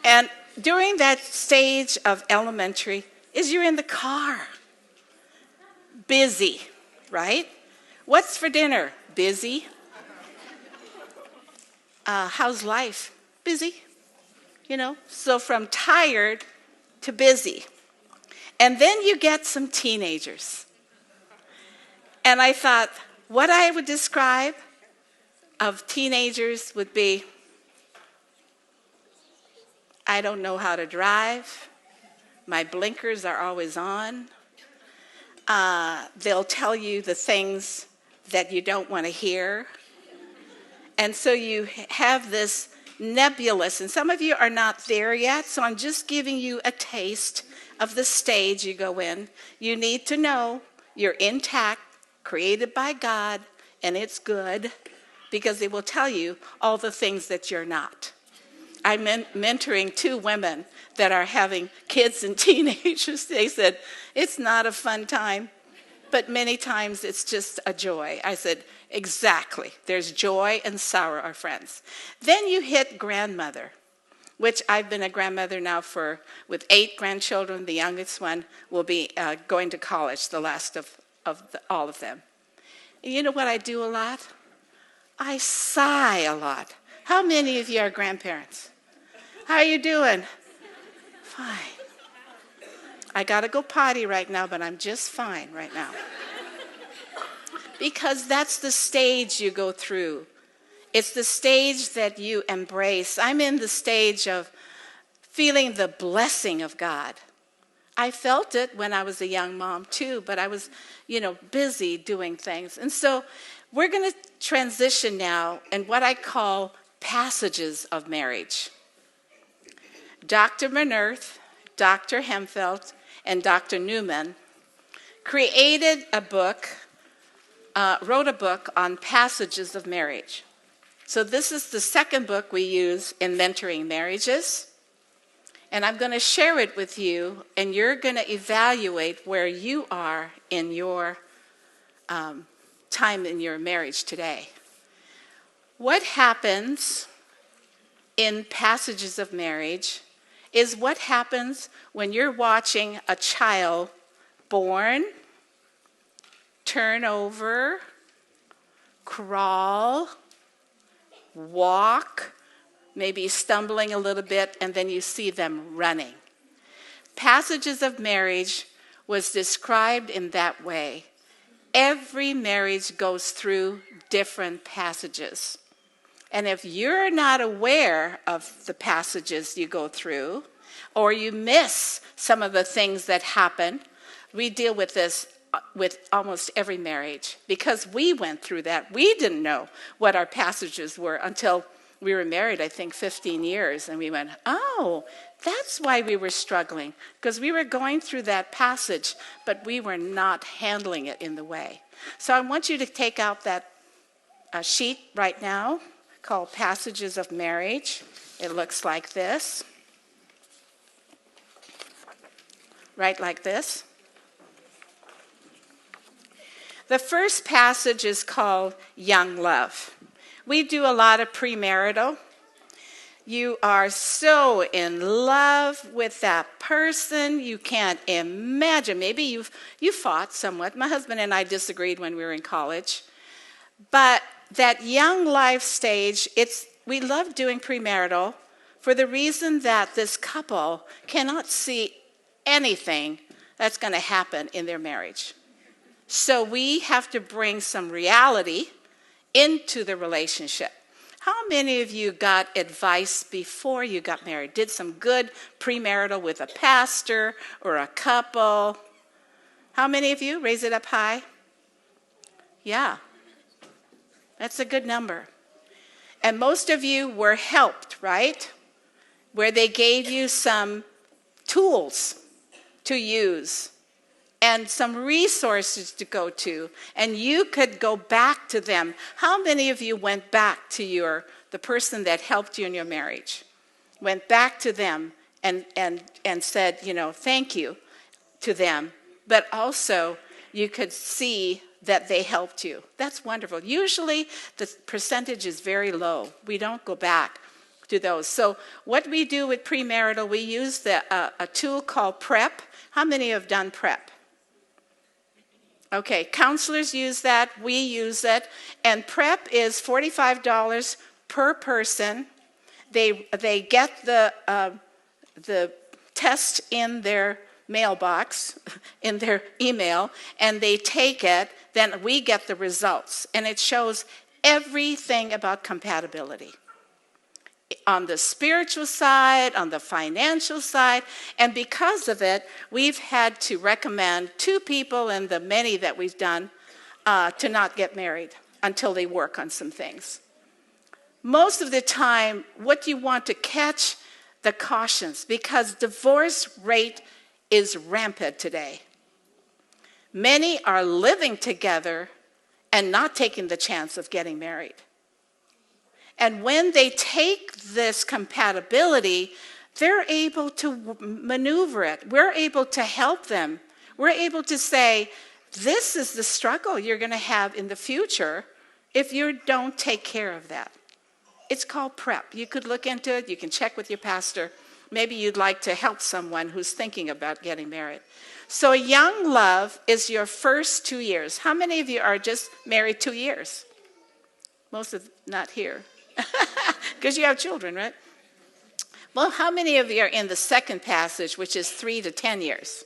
And during that stage of elementary is you're in the car. Busy, right? What's for dinner? Busy. How's life? Busy. So from tired to busy. And then you get some teenagers. And I thought, what I would describe of teenagers would be, I don't know how to drive. My blinkers are always on. They'll tell you the things that you don't want to hear. And so you have this nebulous, and some of you are not there yet, so I'm just giving you a taste of the stage you go in. You need to know you're intact, created by God, and it's good, because they will tell you all the things that you're not. I'm mentoring 2 women that are having kids and teenagers. They said, it's not a fun time, but many times it's just a joy. I said, exactly. There's joy and sorrow are friends. Then you hit grandmother, which I've been a grandmother now with 8 grandchildren. The youngest one will be going to college, the last of all of them. And you know what I do a lot? I sigh a lot. How many of you are grandparents? How are you doing? Fine. I got to go potty right now, but I'm just fine right now. Because that's the stage you go through. It's the stage that you embrace. I'm in the stage of feeling the blessing of God. I felt it when I was a young mom too, but I was, busy doing things. And so we're going to transition now in what I call passages of marriage. Dr. Manerth, Dr. Hemfeld, and Dr. Newman created a book, wrote a book on passages of marriage. So this is the second book we use in mentoring marriages. And I'm going to share it with you, and you're going to evaluate where you are in your time in your marriage today. What happens in passages of marriage is what happens when you're watching a child born, turn over, crawl, walk, maybe stumbling a little bit, and then you see them running. Passages of marriage was described in that way. Every marriage goes through different passages. And if you're not aware of the passages you go through, or you miss some of the things that happen, we deal with this with almost every marriage because we went through that. We didn't know what our passages were until we were married, I think, 15 years. And we went, oh, that's why we were struggling, because we were going through that passage, but we were not handling it in the way. So I want you to take out that sheet right now called Passages of Marriage. It looks like this. Right like this. The first passage is called Young Love. We do a lot of premarital. You are so in love with that person, you can't imagine. Maybe you fought somewhat. My husband and I disagreed when we were in college. But that young life stage, we love doing premarital for the reason that this couple cannot see anything that's going to happen in their marriage. So we have to bring some reality into the relationship. How many of you got advice before you got married? Did some good premarital with a pastor or a couple? How many of you? Raise it up high. Yeah. That's a good number. And most of you were helped, right? Where they gave you some tools to use and some resources to go to, and you could go back to them. How many of you went back to the person that helped you in your marriage? Went back to them and said, thank you to them, but also you could see that they helped you. That's wonderful. Usually the percentage is very low. We don't go back to those. So what we do with premarital, we use a tool called PrEP. How many have done PrEP? Okay, counselors use that, we use it, and PrEP is $45 per person. They get the test in their mailbox, in their email, and they take it, then we get the results, and it shows everything about compatibility. On the spiritual side, on the financial side, and because of it, we've had to recommend 2 people in the many that we've done to not get married until they work on some things. Most of the time, what you want to catch the cautions, because divorce rate is rampant today. Many are living together and not taking the chance of getting married. And when they take this compatibility, they're able to maneuver it. We're able to help them. We're able to say, this is the struggle you're going to have in the future if you don't take care of that. It's called PrEP. You could look into it. You can check with your pastor. Maybe you'd like to help someone who's thinking about getting married. So young love is your first 2 years. How many of you are just married 2 years? Most of not here. Because you have children, right? Well, how many of you are in the second passage, which is 3 to 10 years?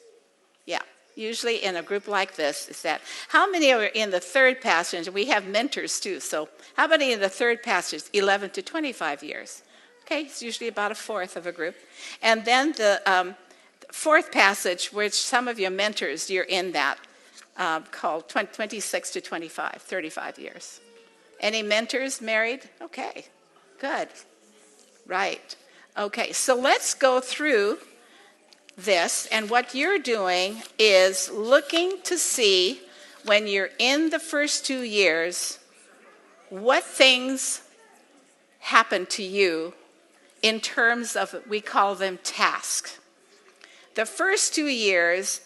Yeah, usually in a group like this is that. How many are in the third passage? We have mentors too, so how many in the third passage, 11 to 25 years? Okay, it's usually about a fourth of a group. And then the fourth passage, which some of your mentors, you're in that, called 26 to 25, 35 years. Any mentors married? Okay, good. Right. Okay, so let's go through this. And what you're doing is looking to see, when you're in the first 2 years, what things happen to you in terms of, we call them tasks. The first 2 years,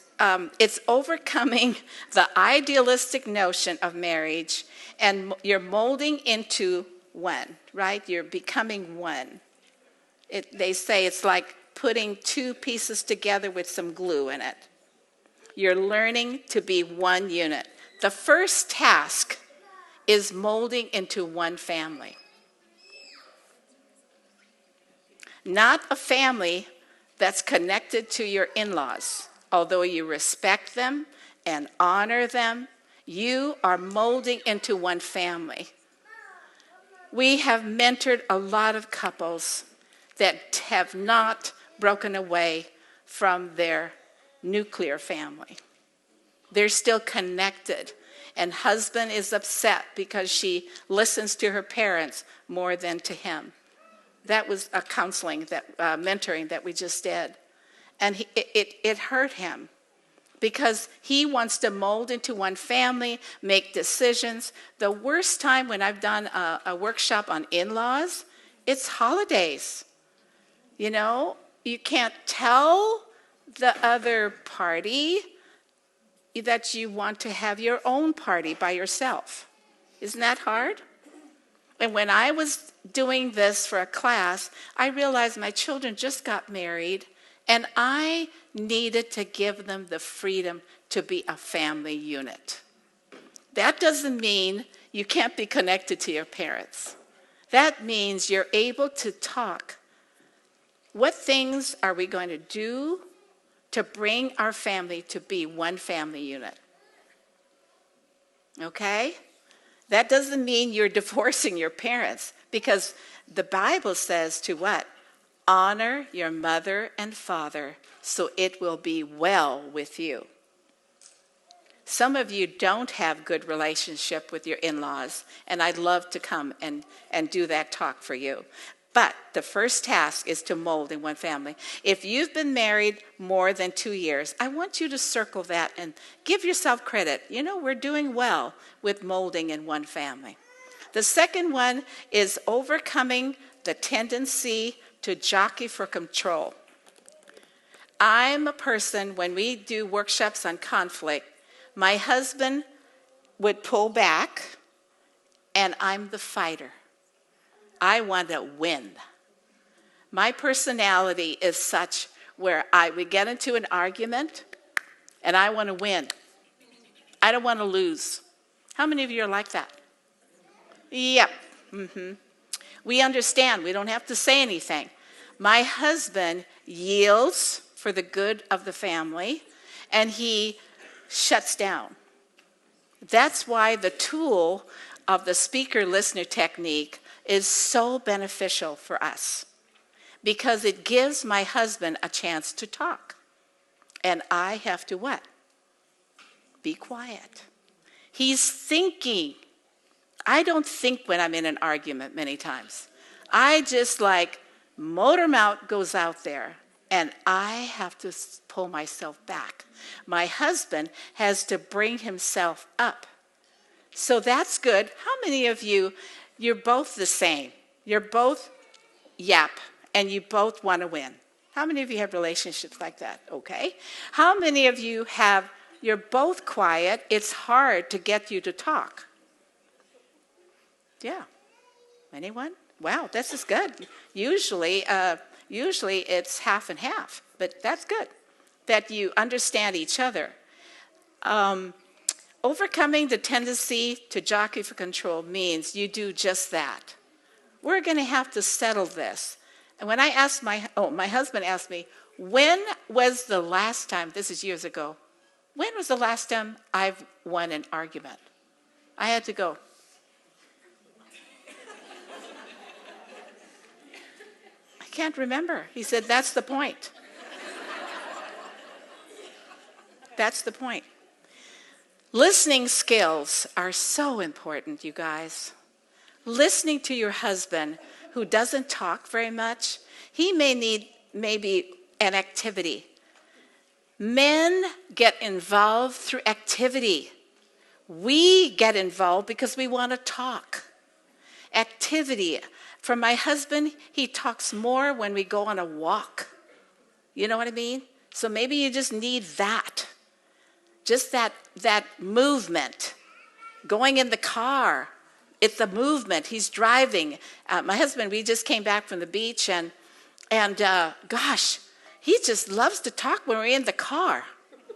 it's overcoming the idealistic notion of marriage, and you're molding into one, right? You're becoming one. They say it's like putting 2 pieces together with some glue in it. You're learning to be one unit. The first task is molding into one family. Not a family that's connected to your in-laws. Although you respect them and honor them, you are molding into one family. We have mentored a lot of couples that have not broken away from their nuclear family. They're still connected. And husband is upset because she listens to her parents more than to him. That was a counseling, mentoring that we just did. And it hurt him because he wants to mold into one family, make decisions. The worst time when I've done a workshop on in-laws, it's holidays. You know, you can't tell the other party that you want to have your own party by yourself. Isn't that hard? And when I was doing this for a class, I realized my children just got married, and I needed to give them the freedom to be a family unit. That doesn't mean you can't be connected to your parents. That means you're able to talk. What things are we going to do to bring our family to be one family unit? Okay? That doesn't mean you're divorcing your parents, because the Bible says to what? Honor your mother and father, so it will be well with you. Some of you don't have good relationship with your in-laws, and I'd love to come and do that talk for you. But the first task is to mold in one family. If you've been married more than 2 years, I want you to circle that and give yourself credit. You know, we're doing well with molding in one family. The second one is overcoming the tendency to jockey for control. I'm a person, when we do workshops on conflict, my husband would pull back, and I'm the fighter. I want to win. My personality is such where we get into an argument, and I want to win. I don't want to lose. How many of you are like that? Yep. We understand. We don't have to say anything. My husband yields for the good of the family, and he shuts down. That's why the tool of the speaker-listener technique is so beneficial for us, because it gives my husband a chance to talk. And I have to what? Be quiet. He's thinking. I don't think when I'm in an argument many times. I just motor mouth goes out there, and I have to pull myself back. My husband has to bring himself up. So that's good. How many of you, you're both the same? You're both yap, and you both want to win. How many of you have relationships like that? Okay. How many of you you're both quiet, it's hard to get you to talk? Yeah. Anyone? Wow, this is good. Usually it's half and half, but that's good that you understand each other. Overcoming the tendency to jockey for control means you do just that. We're going to have to settle this. And when I asked my husband asked me, when was the last time, this is years ago, when was the last time I've won an argument? I had to go. I can't remember. He said, that's the point. That's the point. Listening skills are so important, you guys. Listening to your husband who doesn't talk very much, he may need maybe an activity. Men get involved through activity. We get involved because we want to talk. Activity. For my husband, he talks more when we go on a walk. You know what I mean? So maybe you just need that. Just that movement. Going in the car, it's a movement. He's driving. My husband, we just came back from the beach, and gosh, he just loves to talk when we're in the car.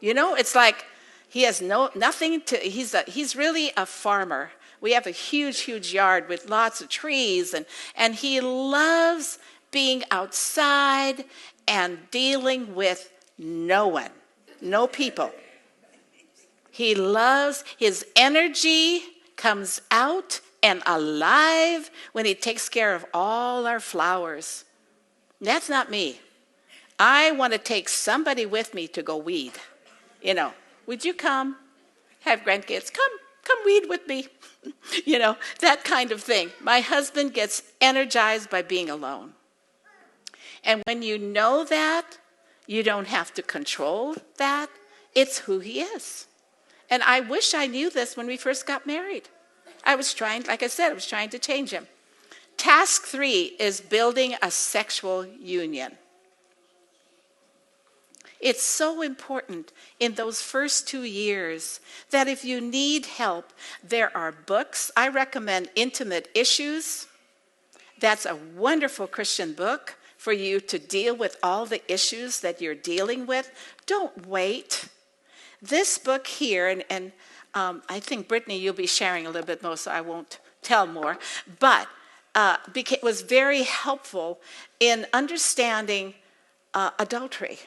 You know, it's like he has nothing to. He's really a farmer. We have a huge, huge yard with lots of trees, and he loves being outside and dealing with no one, no people. He loves, his energy comes out and alive when he takes care of all our flowers. That's not me. I want to take somebody with me to go weed. Would you come? Have grandkids, come weed with me. That kind of thing. My husband gets energized by being alone. And when you know that, you don't have to control that. It's who he is. And I wish I knew this when we first got married. I was trying to change him. Task 3 is building a sexual union. It's so important in those first 2 years that if you need help, there are books. I recommend Intimate Issues. That's a wonderful Christian book for you to deal with all the issues that you're dealing with. Don't wait. This book here, and I think, Brittany, you'll be sharing a little bit more, so I won't tell more, but was very helpful in understanding adultery.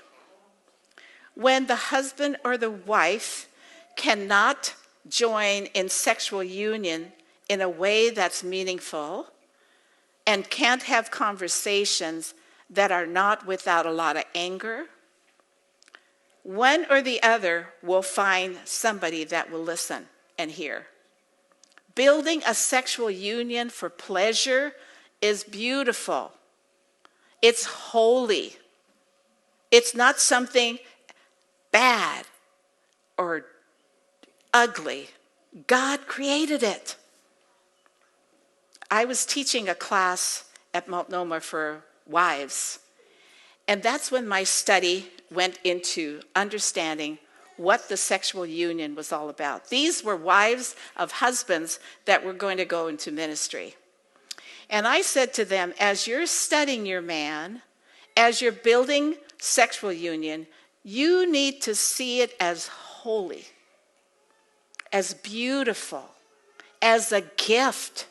When the husband or the wife cannot join in sexual union in a way that's meaningful and can't have conversations that are not without a lot of anger, one or the other will find somebody that will listen and hear. Building a sexual union for pleasure is beautiful. It's holy. It's not something bad or ugly. God created it. I was teaching a class at Multnomah for wives, and that's when my study went into understanding what the sexual union was all about. These were wives of husbands that were going to go into ministry. And I said to them, as you're studying your man, as you're building sexual union, you need to see it as holy, as beautiful, as a gift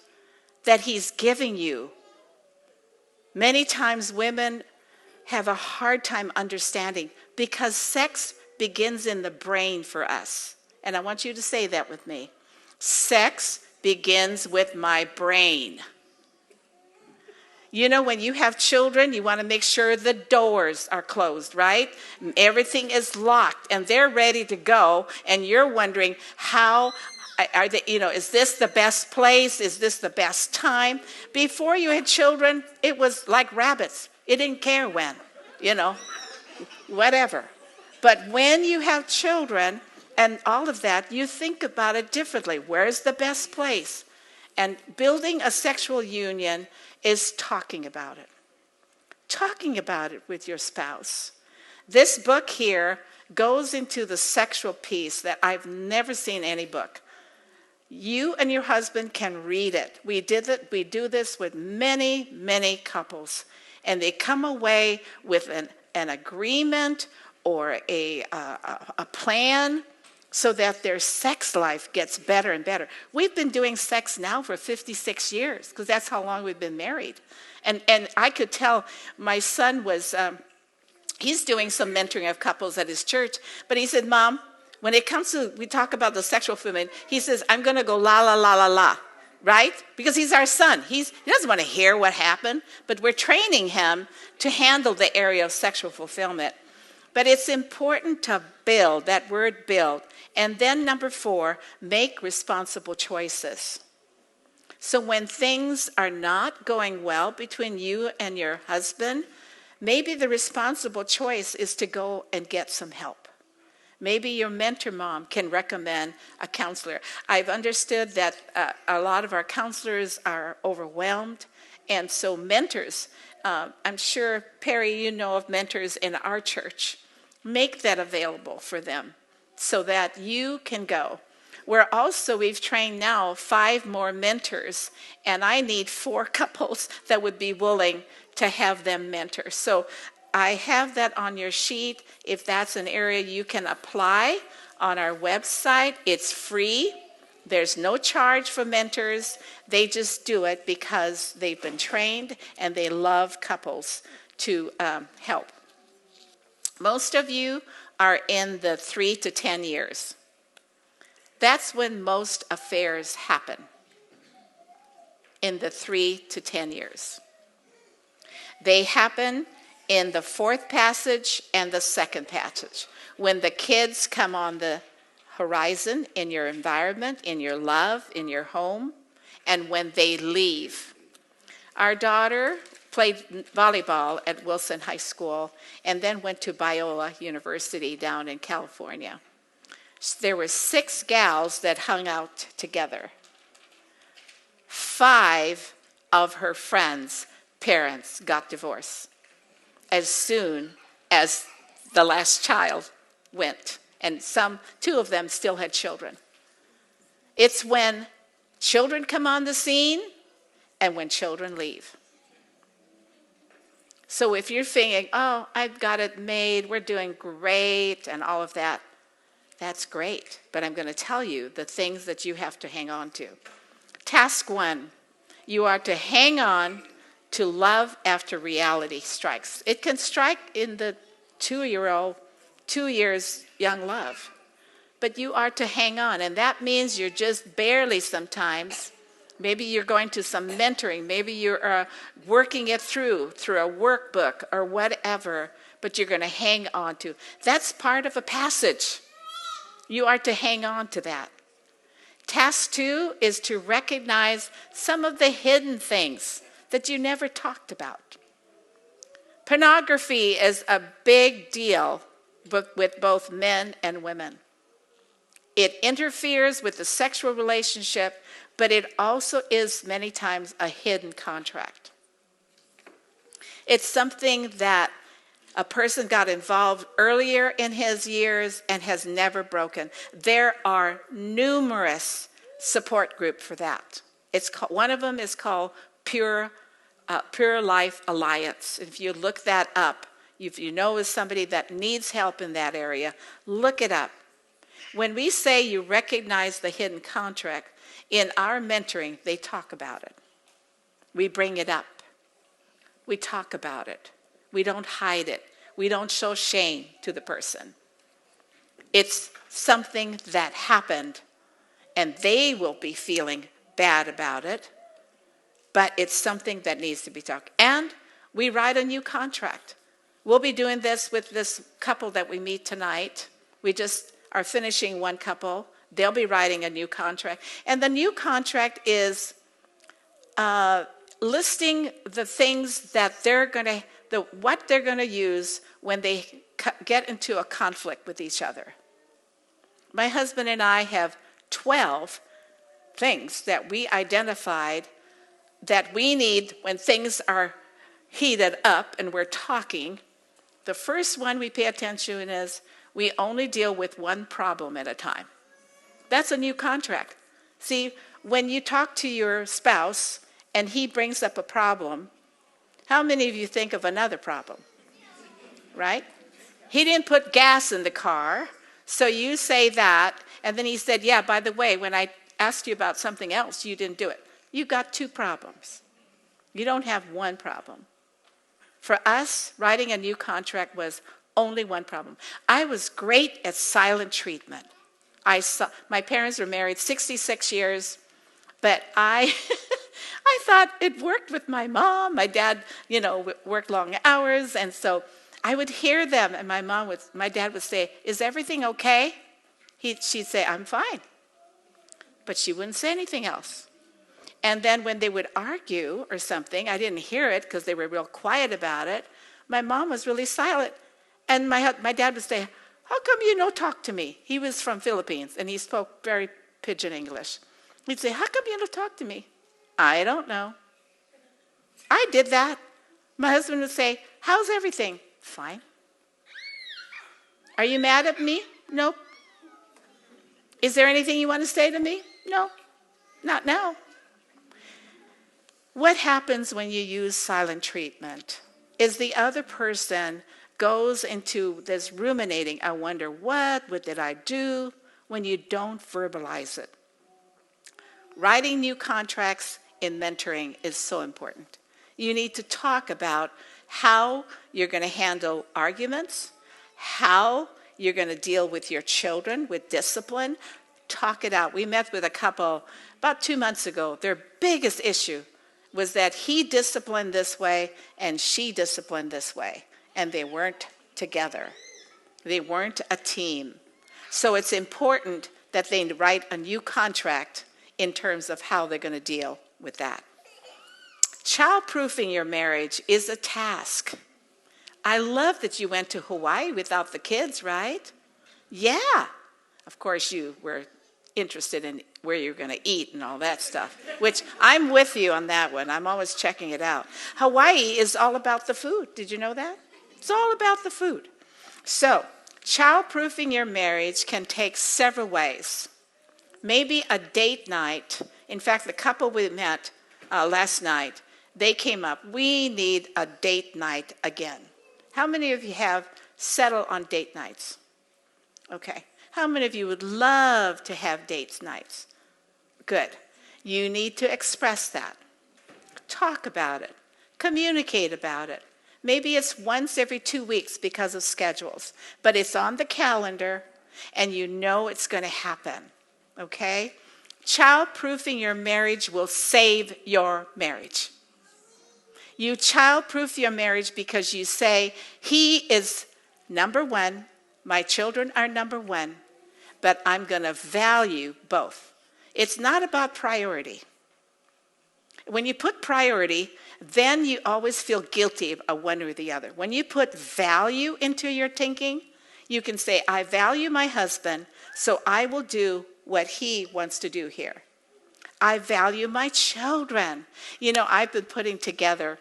that he's giving you. Many times women have a hard time understanding because sex begins in the brain for us. And I want you to say that with me. Sex begins with my brain. When you have children, you want to make sure the doors are closed, right? Everything is locked and they're ready to go. And you're wondering, how are they, is this the best place? Is this the best time? Before you had children, it was like rabbits. It didn't care when, whatever. But when you have children and all of that, you think about it differently. Where's the best place? And building a sexual union is talking about it. Talking about it with your spouse. This book here goes into the sexual piece that I've never seen any book. You and your husband can read it. We do this with many, many couples. And they come away with an agreement or a plan so that their sex life gets better and better. We've been doing sex now for 56 years because that's how long we've been married. And I could tell my son was, he's doing some mentoring of couples at his church, but he said, Mom, when it comes to, we talk about the sexual fulfillment, he says, I'm going to go la, la, la, la, la, right? Because he's our son. He doesn't want to hear what happened, but we're training him to handle the area of sexual fulfillment. But it's important to build, that word build. And then number 4, make responsible choices. So when things are not going well between you and your husband, maybe the responsible choice is to go and get some help. Maybe your mentor mom can recommend a counselor. I've understood that a lot of our counselors are overwhelmed. And so mentors, I'm sure, Perry, you know of mentors in our church. Make that available for them so that you can go. We've trained now 5 more mentors, and I need 4 couples that would be willing to have them mentor. So I have that on your sheet. If that's an area you can apply on our website, it's free. There's no charge for mentors. They just do it because they've been trained and they love couples to help. Most of you are in the 3 to 10 years. That's when most affairs happen. in the 3 to 10 years. They happen in the fourth passage and the second passage, when the kids come on the horizon in your environment, in your love, in your home, and when they leave. Our daughter played volleyball at Wilson High School and then went to Biola University down in California. There were 6 gals that hung out together. 5 of her friends' parents got divorced as soon as the last child went. And 2 of them still had children. It's when children come on the scene and when children leave. So if you're thinking, oh, I've got it made, we're doing great, and all of that, that's great. But I'm going to tell you the things that you have to hang on to. Task 1, you are to hang on to love after reality strikes. It can strike in the 2-year-old, 2 years young love. But you are to hang on, and that means you're just barely sometimes. Maybe you're going to some mentoring. Maybe you're working it through a workbook or whatever, but you're going to hang on to. That's part of a passage. You are to hang on to that. Task 2 is to recognize some of the hidden things that you never talked about. Pornography is a big deal with both men and women. It interferes with the sexual relationship, but it also is many times a hidden contract. It's something that a person got involved earlier in his years and has never broken. There are numerous support groups for that. One of them is called Pure Life Alliance. If you look that up, if you know is somebody that needs help in that area, look it up. When we say you recognize the hidden contract, in our mentoring, they talk about it. We bring it up. We talk about it. We don't hide it. We don't show shame to the person. It's something that happened, and they will be feeling bad about it, but it's something that needs to be talked. And we write a new contract. We'll be doing this with this couple that we meet tonight. We just are finishing one couple. They'll be writing a new contract. And the new contract is listing the things that what they're going to use when they get into a conflict with each other. My husband and I have 12 things that we identified that we need when things are heated up and we're talking. The first one we pay attention is we only deal with one problem at a time. That's a new contract. See, when you talk to your spouse and he brings up a problem, how many of you think of another problem? Right? He didn't put gas in the car, so you say that, and then he said, yeah, by the way, when I asked you about something else, you didn't do it. You got 2 problems. You don't have one problem. For us, writing a new contract was only one problem. I was great at silent treatment. My parents were married 66 years, but I thought it worked with my mom. My dad, worked long hours, and so I would hear them, and my dad would say, "Is everything okay?" She'd say, "I'm fine," but she wouldn't say anything else. And then when they would argue or something, I didn't hear it because they were real quiet about it. My mom was really silent, and my dad would say, "How come you no talk to me?" He was from Philippines, and he spoke very pidgin English. He'd say, "How come you no talk to me?" "I don't know." I did that. My husband would say, "How's everything?" "Fine." "Are you mad at me?" "Nope." "Is there anything you want to say to me?" "No, not now." What happens when you use silent treatment is the other person goes into this ruminating, I wonder what did I do, when you don't verbalize it. Writing new contracts in mentoring is so important. You need to talk about how you're going to handle arguments, how you're going to deal with your children with discipline. Talk it out. We met with a couple about 2 months ago. Their biggest issue was that he disciplined this way and she disciplined this way, and they weren't together. They weren't a team. So it's important that they write a new contract in terms of how they're going to deal with that. Child-proofing your marriage is a task. I love that you went to Hawaii without the kids, right? Yeah. Of course, you were interested in where you're going to eat and all that stuff, which I'm with you on that one. I'm always checking it out. Hawaii is all about the food. Did you know that? It's all about the food. So, child-proofing your marriage can take several ways. Maybe a date night. In fact, the couple we met last night, they came up, we need a date night again. How many of you have settled on date nights? Okay. How many of you would love to have date nights? Good. You need to express that. Talk about it. Communicate about it. Maybe it's once every 2 weeks because of schedules, but it's on the calendar and you know it's going to happen. Okay? Child-proofing your marriage will save your marriage. You child-proof your marriage because you say, he is number one, my children are number one, but I'm going to value both. It's not about priority. When you put priority, then you always feel guilty of one or the other. When you put value into your thinking, you can say, I value my husband, so I will do what he wants to do here. I value my children. You know, I've been putting together,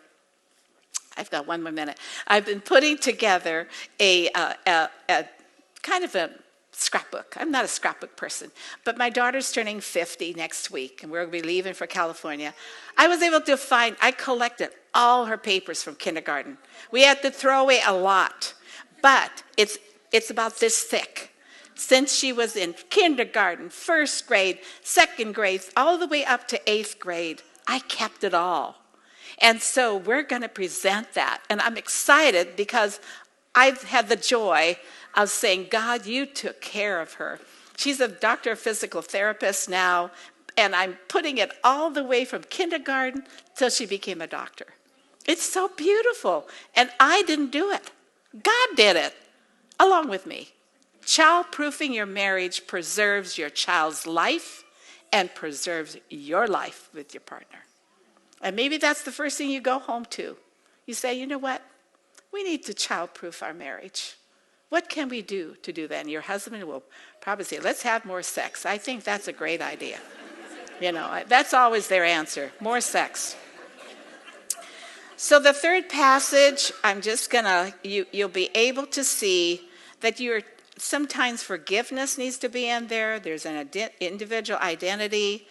I've got one more minute. I've been putting together a kind of a scrapbook. I'm not a scrapbook person, but my daughter's turning 50 next week, and we're going to be leaving for California. I was able to I collected all her papers from kindergarten. We had to throw away a lot, but it's about this thick. Since she was in kindergarten, first grade, second grade, all the way up to 8th grade, I kept it all. And so we're going to present that. And I'm excited because I've had the joy of saying, God, you took care of her. She's a doctor of physical therapist now, and I'm putting it all the way from kindergarten till she became a doctor. It's so beautiful. And I didn't do it. God did it, along with me. Child-proofing your marriage preserves your child's life and preserves your life with your partner. And maybe that's the first thing you go home to. You say, you know what? We need to child-proof our marriage. What can we do to do that? And your husband will probably say, let's have more sex. I think that's a great idea. You know, that's always their answer, more sex. So the third passage, I'm just going to, you'll be able to see that sometimes forgiveness needs to be in there. There's an individual identity,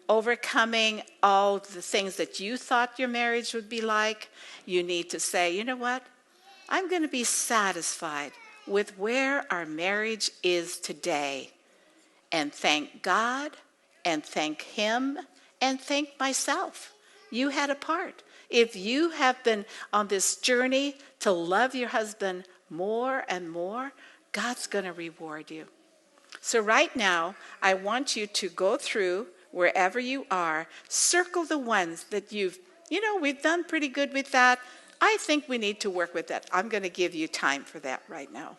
overcoming all the things that you thought your marriage would be like. You need to say, you know what? I'm going to be satisfied with where our marriage is today, and thank God and thank him and thank myself. You had a part. If you have been on this journey to love your husband more and more, God's going to reward you. So right now, I want you to go through wherever you are, circle the ones that we've done pretty good with that. I think we need to work with that. I'm going to give you time for that right now.